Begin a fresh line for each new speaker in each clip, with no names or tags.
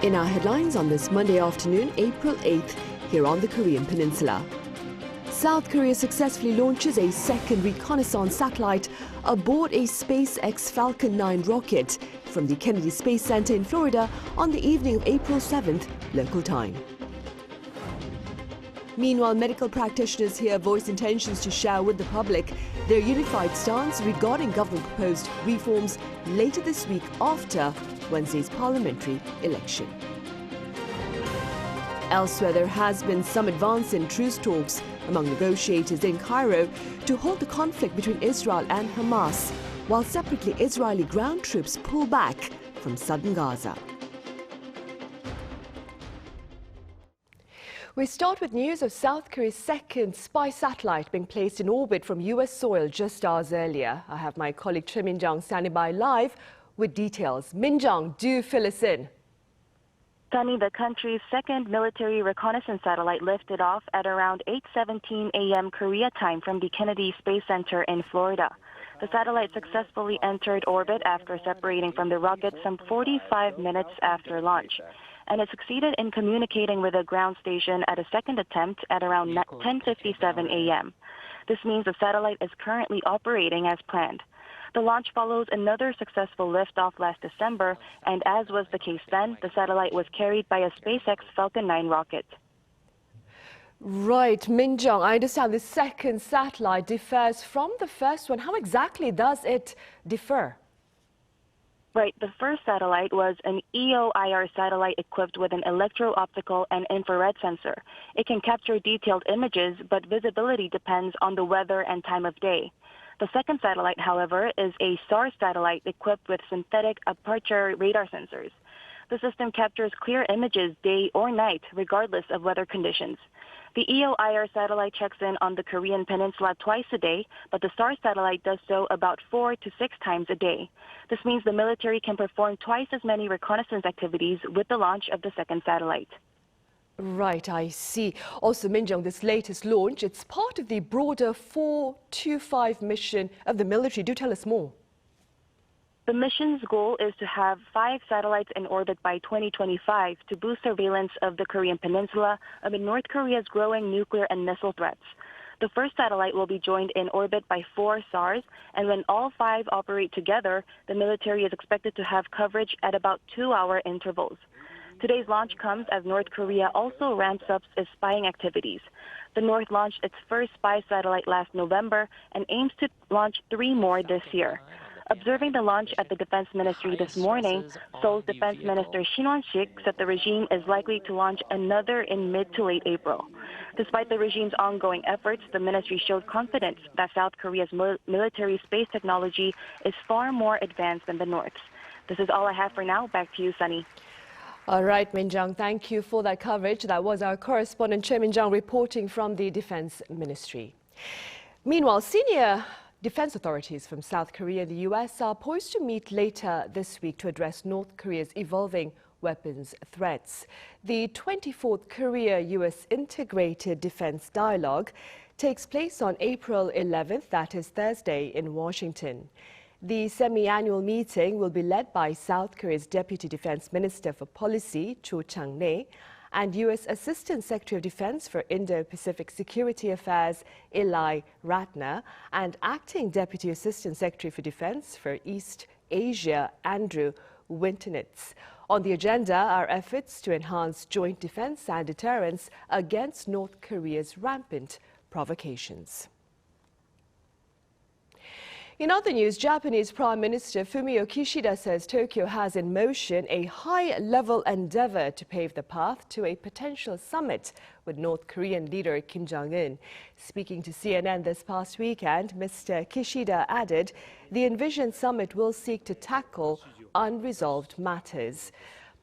In our headlines on this Monday afternoon, April 8th, here on the Korean Peninsula. South Korea successfully launches a second reconnaissance satellite aboard a SpaceX Falcon 9 rocket from the Kennedy Space Center in Florida on the evening of April 7th, local time. Meanwhile, medical practitioners here voice intentions to share with the public their unified stance regarding government-proposed reforms later this week after Wednesday's parliamentary election. Elsewhere, there has been some advance in truce talks among negotiators in Cairo to halt the conflict between Israel and Hamas, while separately Israeli ground troops pull back from southern Gaza. We start with news of South Korea's second spy satellite being placed in orbit from U.S. soil just hours earlier. I have my colleague Kim Jong-un standing by live with details. Min-jung, do fill us in.
Sunny, the country's second military reconnaissance satellite lifted off at around 8:17 a.m. Korea time from the Kennedy Space Center in Florida. The satellite successfully entered orbit after separating from the rocket some 45 minutes after launch, and it succeeded in communicating with the ground station at a second attempt at around 10:57 a.m. This means the satellite is currently operating as planned. The launch follows another successful liftoff last December, and as was the case then, the satellite was carried by a SpaceX Falcon 9 rocket.
Right, Min-jung, I understand the second satellite differs from the first one. How exactly does it differ?
Right, the first satellite was an EO-IR satellite equipped with an electro-optical and infrared sensor. It can capture detailed images, but visibility depends on the weather and time of day. The second satellite, however, is a SAR satellite equipped with synthetic aperture radar sensors. The system captures clear images day or night, regardless of weather conditions. The EO-IR satellite checks in on the Korean Peninsula twice a day, but the SAR satellite does so about 4 to 6 times a day. This means the military can perform twice as many reconnaissance activities with the launch of the second satellite.
Right, I see. Also, Min-jung, this latest launch, it's part of the broader 425 mission of the military. Do tell us more.
The mission's goal is to have 5 satellites in orbit by 2025 to boost surveillance of the Korean Peninsula amid North Korea's growing nuclear and missile threats. The first satellite will be joined in orbit by 4 SARs, and when all 5 operate together, the military is expected to have coverage at about 2-hour intervals. Today's launch comes as North Korea also ramps up its spying activities. The North launched its first spy satellite last November and aims to launch 3 more this year. Observing the launch at the Defense Ministry this morning, Seoul's Defense Minister Shin Won-sik said the regime is likely to launch another in mid to late April. Despite the regime's ongoing efforts, the ministry showed confidence that South Korea's military space technology is far more advanced than the North's. This is all I have for now. Back to you, Sunny.
All right, Min-jung, thank you for that coverage. That was our correspondent, Chair Min-jung, reporting from the Defense Ministry. Meanwhile, senior defense authorities from South Korea and the U.S. are poised to meet later this week to address North Korea's evolving weapons threats. The 24th Korea-U.S. Integrated Defense Dialogue takes place on April 11th, that is Thursday, in Washington. The semi-annual meeting will be led by South Korea's Deputy Defense Minister for Policy, Cho Chang-nae, and U.S. Assistant Secretary of Defense for Indo-Pacific Security Affairs, Eli Ratner, and Acting Deputy Assistant Secretary for Defense for East Asia, Andrew Wintonitz. On the agenda are efforts to enhance joint defense and deterrence against North Korea's rampant provocations. In other news, Japanese Prime Minister Fumio Kishida says Tokyo has in motion a high-level endeavor to pave the path to a potential summit with North Korean leader Kim Jong-un. Speaking to CNN this past weekend, Mr. Kishida added the envisioned summit will seek to tackle unresolved matters.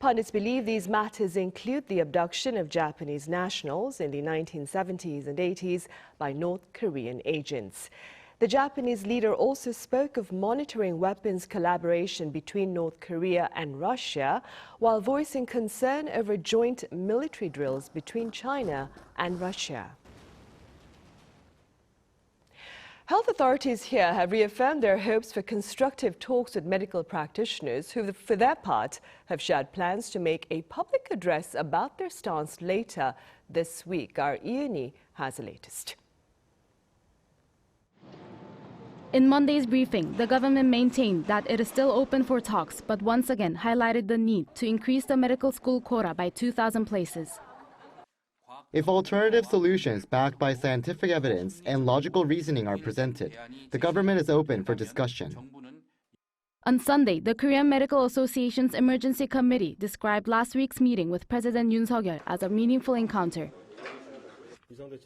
Pundits believe these matters include the abduction of Japanese nationals in the 1970s and 80s by North Korean agents. The Japanese leader also spoke of monitoring weapons collaboration between North Korea and Russia, while voicing concern over joint military drills between China and Russia. Health authorities here have reaffirmed their hopes for constructive talks with medical practitioners who, for their part, have shared plans to make a public address about their stance later this week. Our Iani has the latest.
In Monday's briefing, the government maintained that it is still open for talks, but once again highlighted the need to increase the medical school quota by 2,000 places.
If alternative solutions backed by scientific evidence and logical reasoning are presented, the government is open for discussion.
On Sunday, the Korean Medical Association's Emergency Committee described last week's meeting with President Yoon Suk-yeol as a meaningful encounter.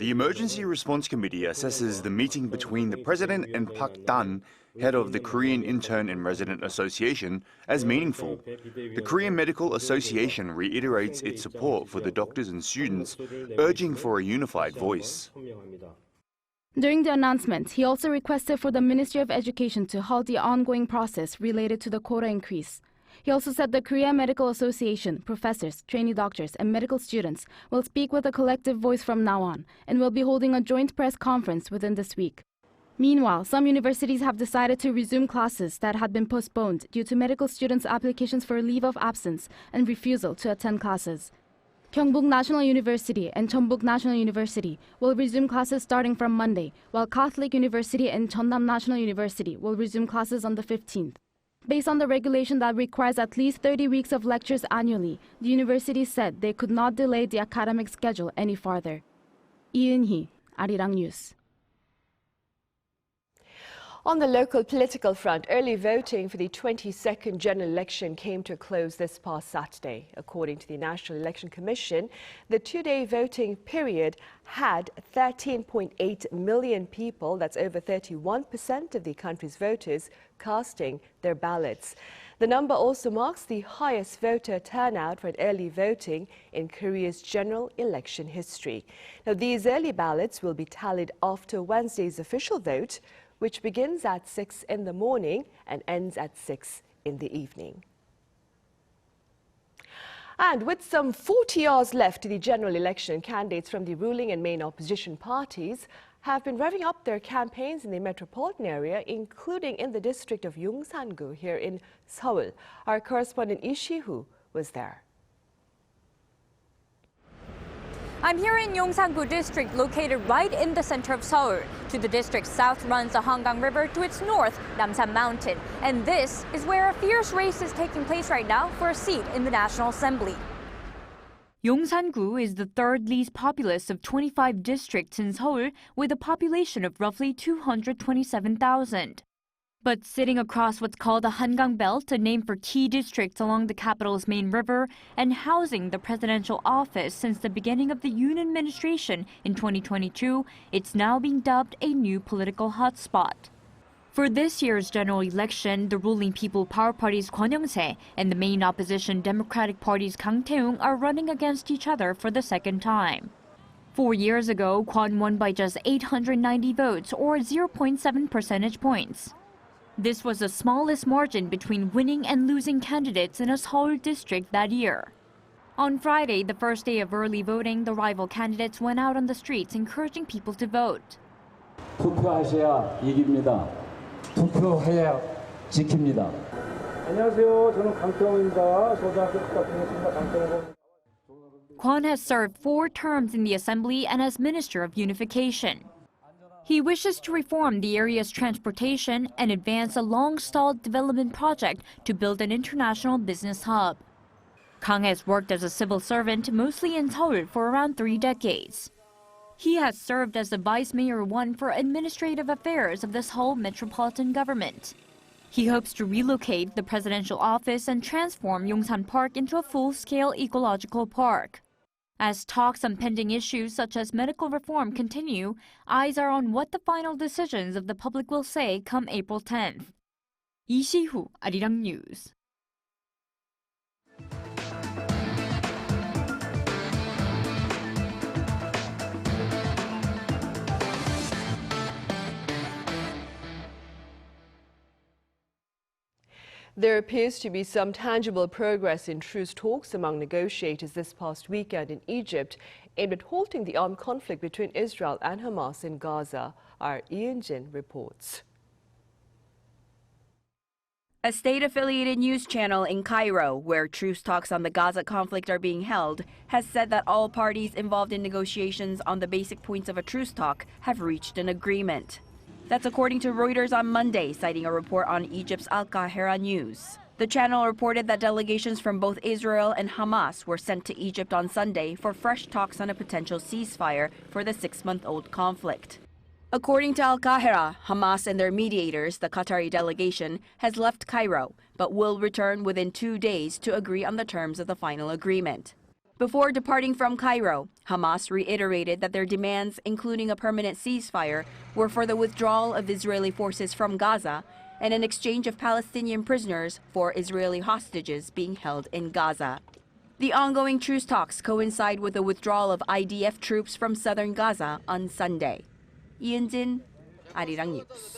The Emergency Response Committee assesses the meeting between the President and Park Dan, head of the Korean Intern and Resident Association, as meaningful. The Korean Medical Association reiterates its support for the doctors and students, urging for a unified voice.
During the announcement, he also requested for the Ministry of Education to halt the ongoing process related to the quota increase. He also said the Korean Medical Association, professors, trainee doctors, and medical students will speak with a collective voice from now on and will be holding a joint press conference within this week. Meanwhile, some universities have decided to resume classes that had been postponed due to medical students' applications for leave of absence and refusal to attend classes. Gyeongbuk National University and Jeonbuk National University will resume classes starting from Monday, while Catholic University and Jeonnam National University will resume classes on the 15th. Based on the regulation that requires at least 30 weeks of lectures annually, the university said they could not delay the academic schedule any farther. Lee Eun-hee, Arirang News.
On the local political front, early voting for the 22nd general election came to a close this past Saturday. According to the National Election Commission, the two-day voting period had 13.8 million people, that's over 31% of the country's voters, casting their ballots. The number also marks the highest voter turnout for an early voting in Korea's general election history. Now, these early ballots will be tallied after Wednesday's official vote, which begins at 6 in the morning and ends at 6 in the evening. And with some 40 hours left to the general election, candidates from the ruling and main opposition parties have been revving up their campaigns in the metropolitan area, including in the district of Yongsan-gu here in Seoul. Our correspondent Lee Si-hu was there.
I'm here in Yongsan-gu district, located right in the center of Seoul. To the district's south runs the Hangang River, to its north, Namsan Mountain. And this is where a fierce race is taking place right now for a seat in the National Assembly.
Yongsan-gu is the third least populous of 25 districts in Seoul, with a population of roughly 227,000. But sitting across what's called the Hangang Belt, a name for key districts along the capital's main river, and housing the presidential office since the beginning of the Yoon administration in 2022, it's now being dubbed a new political hotspot. For this year's general election, the ruling People Power Party's Kwon Young-se and the main opposition Democratic Party's Kang Tae-ung are running against each other for the second time. 4 years ago, Kwon won by just 890 votes, or 0.7 percentage points. This was the smallest margin between winning and losing candidates in a Seoul district that year. On Friday, the first day of early voting, the rival candidates went out on the streets encouraging people to vote.
투표하셔야 이깁니다. 투표해야 지킵니다. 안녕하세요. 저는 강태홍입니다. 고등학교 국가공무원입니다. 강태홍.
Kwon has served 4 terms in the assembly and as Minister of Unification. He wishes to reform the area's transportation and advance a long-stalled development project to build an international business hub. Kang has worked as a civil servant, mostly in Seoul, for around 3 decades. He has served as the Vice Mayor 1 for administrative affairs of the Seoul metropolitan government. He hopes to relocate the presidential office and transform Yongsan Park into a full-scale ecological park. As talks on pending issues such as medical reform continue, eyes are on what the final decisions of the public will say come April 10th. Lee Si-hu, Arirang News.
There appears to be some tangible progress in truce talks among negotiators this past weekend in Egypt, aimed at halting the armed conflict between Israel and Hamas in Gaza. Our Ian-jin reports.
A state-affiliated news channel in Cairo, where truce talks on the Gaza conflict are being held, has said that all parties involved in negotiations on the basic points of a truce talk have reached an agreement. That's according to Reuters on Monday, citing a report on Egypt's Qahera news. The channel reported that delegations from both Israel and Hamas were sent to Egypt on Sunday for fresh talks on a potential ceasefire for the 6-month-old conflict. According to Qahera, Hamas and their mediators, the Qatari delegation, has left Cairo, but will return within 2 days to agree on the terms of the final agreement. Before departing from Cairo, Hamas reiterated that their demands, including a permanent ceasefire, were for the withdrawal of Israeli forces from Gaza and an exchange of Palestinian prisoners for Israeli hostages being held in Gaza. The ongoing truce talks coincide with the withdrawal of IDF troops from southern Gaza on Sunday. Ian-jin, Arirang News.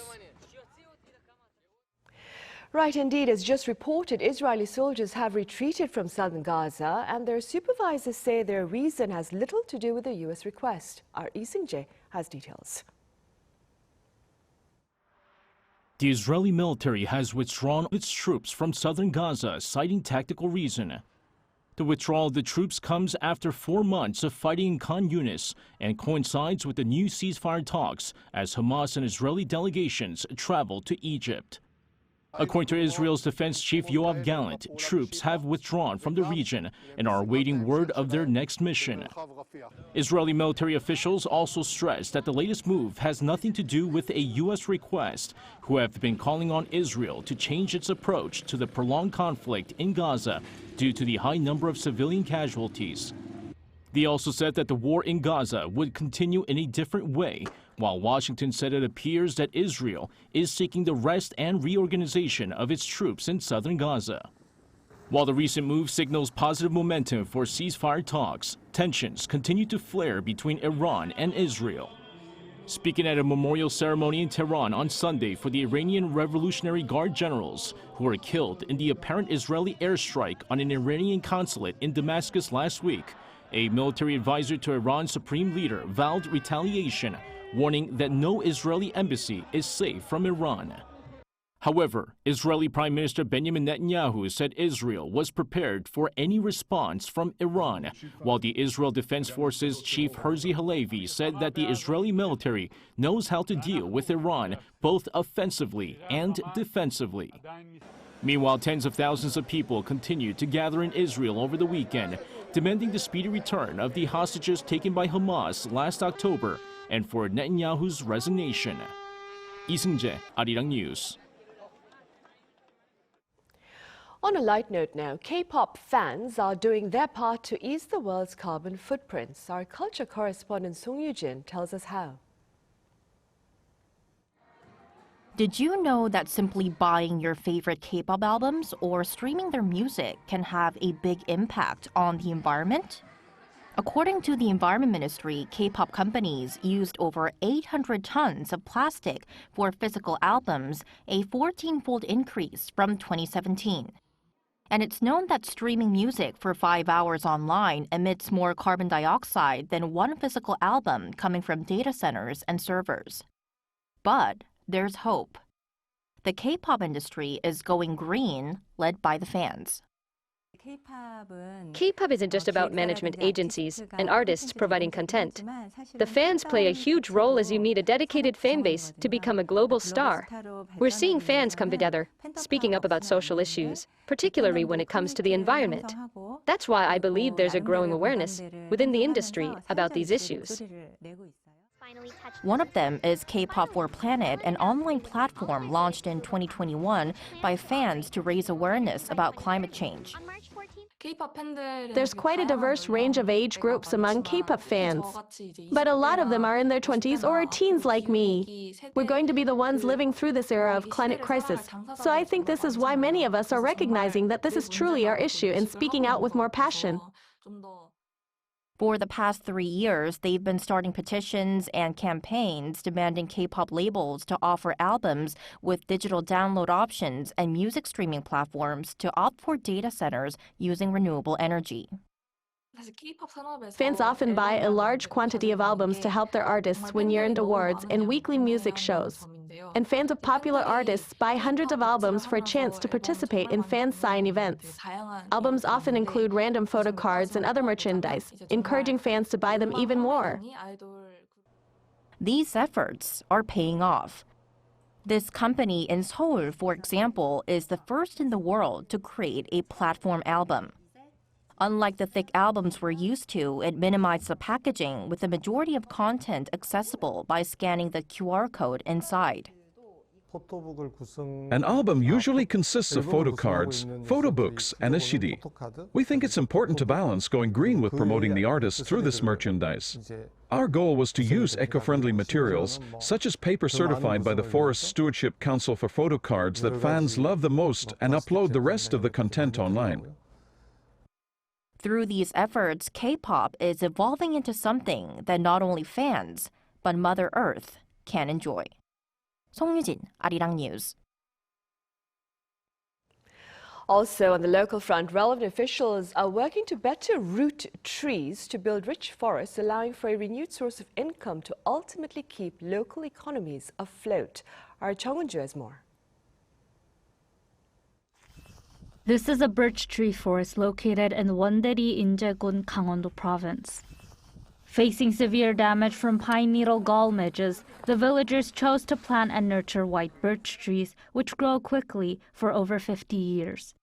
Right, indeed, as just reported, Israeli soldiers have retreated from southern Gaza, and their supervisors say their reason has little to do with the U.S. request. Our Ising-jae has details.
The Israeli military has withdrawn its troops from southern Gaza, citing tactical reason. The withdrawal of the troops comes after 4 months of fighting in Khan Yunis and coincides with the new ceasefire talks as Hamas and Israeli delegations travel to Egypt. According to Israel's defense chief Yoav Gallant, troops have withdrawn from the region and are awaiting word of their next mission. Israeli military officials also stressed that the latest move has nothing to do with a U.S. request, who have been calling on Israel to change its approach to the prolonged conflict in Gaza due to the high number of civilian casualties. They also said that the war in Gaza would continue in a different way, while Washington said it appears that Israel is seeking the rest and reorganization of its troops in southern Gaza. While the recent move signals positive momentum for ceasefire talks, tensions continue to flare between Iran and Israel. Speaking at a memorial ceremony in Tehran on Sunday for the Iranian Revolutionary Guard generals who were killed in the apparent Israeli airstrike on an Iranian consulate in Damascus last week, a military advisor to Iran's supreme leader vowed retaliation, warning that no Israeli embassy is safe from Iran. However, Israeli Prime Minister Benjamin Netanyahu said Israel was prepared for any response from Iran, while the Israel Defense Forces chief Herzi Halevi said that the Israeli military knows how to deal with Iran both offensively and defensively. Meanwhile, tens of thousands of people continued to gather in Israel over the weekend, demanding the speedy return of the hostages taken by Hamas last October and for Netanyahu's resignation. Isung-jae, Arirang News.
On a light note now, K-pop fans are doing their part to ease the world's carbon footprints. Our culture correspondent Song Yoo-jin tells us how.
Did you know that simply buying your favorite K-pop albums or streaming their music can have a big impact on the environment? According to the Environment Ministry, K-pop companies used over 800 tons of plastic for physical albums, a 14-fold increase from 2017. And it's known that streaming music for 5 hours online emits more carbon dioxide than one physical album coming from data centers and servers. But there's hope. The K-pop industry is going green, led by the fans.
K-pop isn't just about management agencies and artists providing content. The fans play a huge role as you need a dedicated fan base to become a global star. We're seeing fans come together, speaking up about social issues, particularly when it comes to the environment. That's why I believe there's a growing awareness within the industry about these issues.
One of them is K-pop for Planet, an online platform launched in 2021 by fans to raise awareness about climate change.
There's quite a diverse range of age groups among K-pop fans, but a lot of them are in their 20s or teens like me. We're going to be the ones living through this era of climate crisis, so I think this is why many of us are recognizing that this is truly our issue and speaking out with more passion.
For the past 3 years, they've been starting petitions and campaigns demanding K-pop labels to offer albums with digital download options and music streaming platforms to opt for data centers using renewable energy.
Fans often buy a large quantity of albums to help their artists win year-end awards and weekly music shows. And fans of popular artists buy hundreds of albums for a chance to participate in fan sign events. Albums often include random photo cards and other merchandise, encouraging fans to buy them even more.
These efforts are paying off. This company in Seoul, for example, is the first in the world to create a platform album. Unlike the thick albums we're used to, it minimized the packaging with the majority of content accessible by scanning the QR code inside.
An album usually consists of photo cards, photo books, and a CD. We think it's important to balance going green with promoting the artist through this merchandise. Our goal was to use eco-friendly materials, such as paper certified by the Forest Stewardship Council for photo cards that fans love the most, and upload the rest of the content online.
Through these efforts, Kpop is evolving into something that not only fans, but Mother Earth can enjoy. 송유진, Arirang News.
Also on the local front, relevant officials are working to better root trees to build rich forests, allowing for a renewed source of income to ultimately keep local economies afloat. Our Chong-un-ju has more.
This is a birch tree forest located in Wonderi, Injegun, Gangwon-do province. Facing severe damage from pine needle gall midges, the villagers chose to plant and nurture white birch trees, which grow quickly for over 50 years.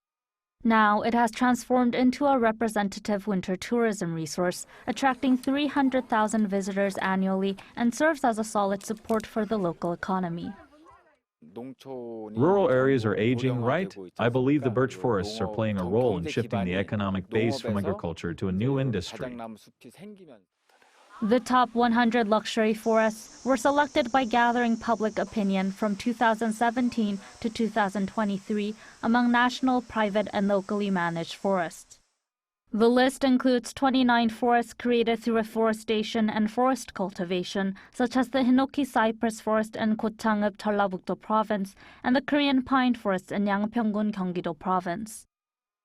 Now it has transformed into a representative winter tourism resource, attracting 300,000 visitors annually and serves as a solid support for the local economy.
Rural areas are aging, right? I believe the birch forests are playing a role in shifting the economic base from agriculture to a new industry.
The top 100 luxury forests were selected by gathering public opinion from 2017 to 2023 among national, private, and locally managed forests. The list includes 29 forests created through afforestation and forest cultivation, such as the Hinoki cypress forest in Gochangub, Jeollabuk-do province, and the Korean pine forest in Yangpyeong-gun, Gyeonggi-do province.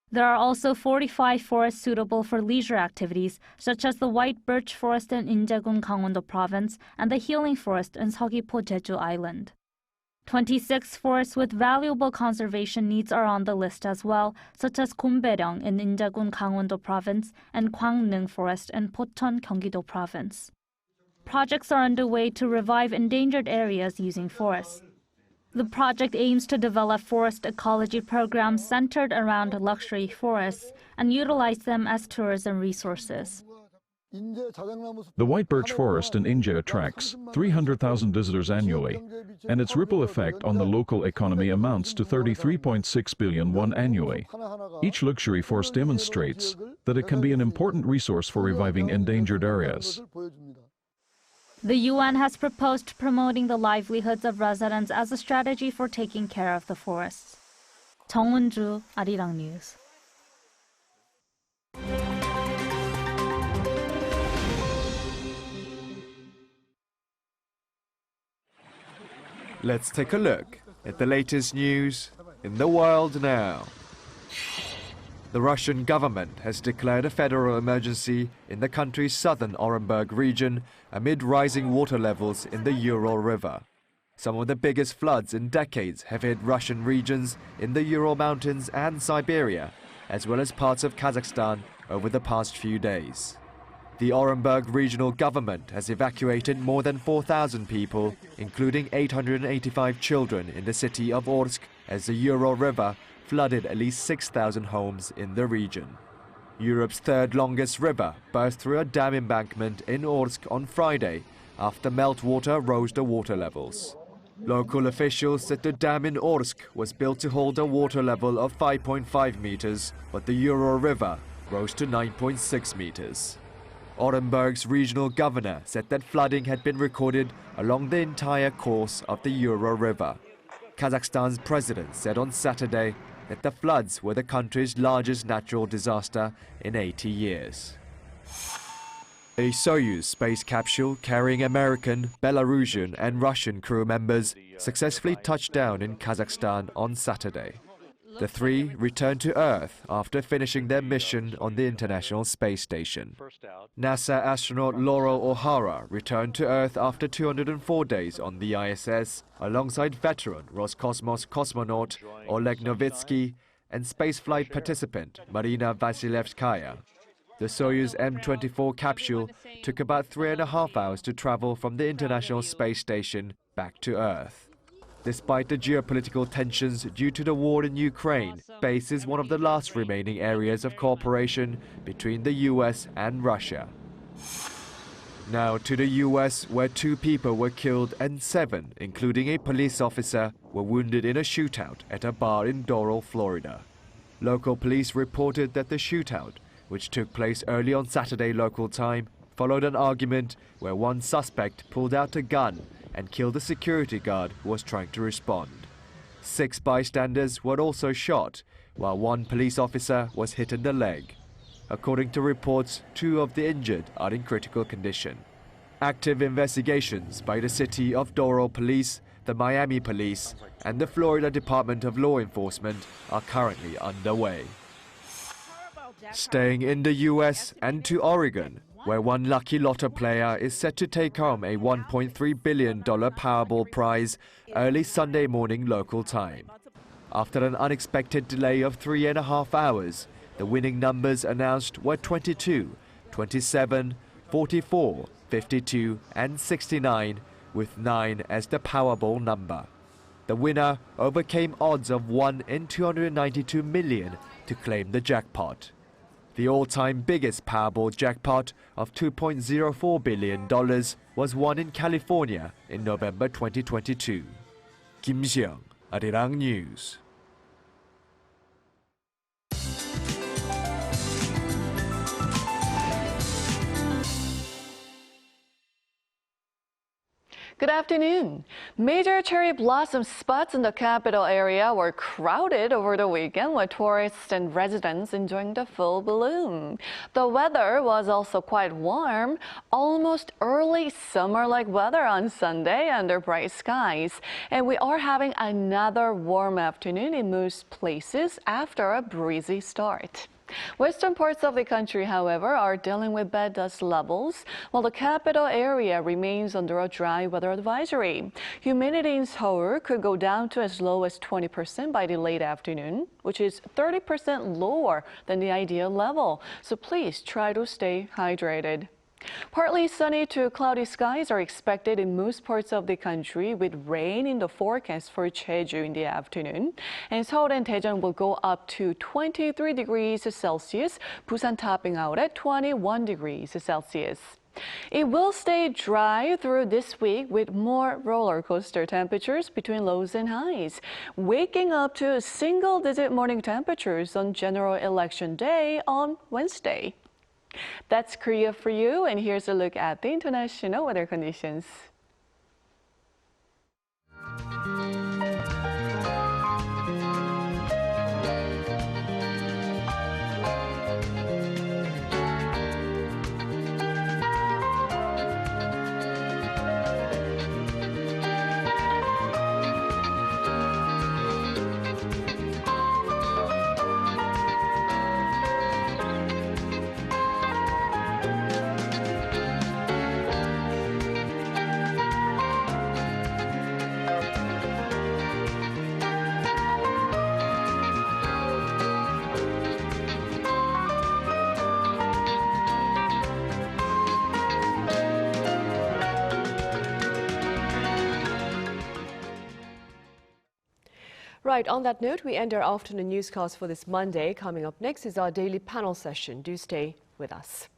There are also 45 forests suitable for leisure activities, such as the white birch forest in Injegun, Gangwon-do province, and the healing forest in Seogwipo, Jeju Island. 26 forests with valuable conservation needs are on the list as well, such as Gomberyong in Injegun, Gangwon-do province and Gwangnung Forest in Pocheon, Gyeonggi-do province. Projects are underway to revive endangered areas using forests. The project aims to develop forest ecology programs centered around luxury forests and utilize them as tourism resources.
The white birch forest in Inje attracts 300,000 visitors annually, and its ripple effect on the local economy amounts to 33.6 billion won annually. Each luxury forest demonstrates that it can be an important resource for reviving endangered areas.
The UN has proposed promoting the livelihoods of residents as a strategy for taking care of the forests. Chong-un-ju, Arirang News.
Let's take a look at the latest news in the world now. The Russian government has declared a federal emergency in the country's southern Orenburg region amid rising water levels in the Ural River. Some of the biggest floods in decades have hit Russian regions in the Ural Mountains and Siberia, as well as parts of Kazakhstan over the past few days. The Orenburg regional government has evacuated more than 4,000 people, including 885 children in the city of Orsk, as the Ural River flooded at least 6,000 homes in the region. Europe's third longest river burst through a dam embankment in Orsk on Friday after meltwater rose the water levels. Local officials said the dam in Orsk was built to hold a water level of 5.5 meters, but the Ural River rose to 9.6 meters. Orenburg's regional governor said that flooding had been recorded along the entire course of the Ural River. Kazakhstan's president said on Saturday that the floods were the country's largest natural disaster in 80 years. A Soyuz space capsule carrying American, Belarusian and Russian crew members successfully touched down in Kazakhstan on Saturday. The three returned to Earth after finishing their mission on the International Space Station. NASA astronaut Laurel O'Hara returned to Earth after 204 days on the ISS, alongside veteran Roscosmos cosmonaut Oleg Novitsky and spaceflight participant Marina Vasilevskaya. The Soyuz M-24 capsule took about 3.5 hours to travel from the International Space Station back to Earth. Despite the geopolitical tensions due to the war in Ukraine, space is one of the last remaining areas of cooperation between the US and Russia. Now to the US, where 2 people were killed and 7, including a police officer, were wounded in a shootout at a bar in Doral, Florida. Local police reported that the shootout, which took place early on Saturday local time, followed an argument where one suspect pulled out a gun and killed a security guard who was trying to respond. 6 bystanders were also shot, while 1 police officer was hit in the leg. According to reports, 2 of the injured are in critical condition. Active investigations by the City of Doral Police, the Miami Police, and the Florida Department of Law Enforcement are currently underway. Staying in the US and to Oregon, where one lucky lotto player is set to take home a $1.3 billion Powerball prize early Sunday morning local time. After an unexpected delay of 3.5 hours, the winning numbers announced were 22, 27, 44, 52 and 69, with 9 as the Powerball number. The winner overcame odds of 1 in 292 million to claim the jackpot. The all-time biggest Powerball jackpot of $2.04 billion was won in California in November 2022. Kim Jong-un, Arirang News.
Good afternoon. Major cherry blossom spots in the capital area were crowded over the weekend with tourists and residents enjoying the full bloom. The weather was also quite warm, almost early summer-like weather on Sunday under bright skies. And we are having another warm afternoon in most places after a breezy start. Western parts of the country, however, are dealing with bad dust levels, while the capital area remains under a dry weather advisory. Humidity in Seoul could go down to as low as 20% by the late afternoon, which is 30% lower than the ideal level. So please try to stay hydrated. Partly sunny to cloudy skies are expected in most parts of the country, with rain in the forecast for Jeju in the afternoon. And Seoul and Daejeon will go up to 23 degrees Celsius, Busan topping out at 21 degrees Celsius. It will stay dry through this week with more roller coaster temperatures between lows and highs, waking up to single-digit morning temperatures on General Election Day on Wednesday. That's Korea for you, and here's a look at the international weather conditions. Right, on that note, we end our afternoon newscast for this Monday. Coming up next is our daily panel session. Do stay with us.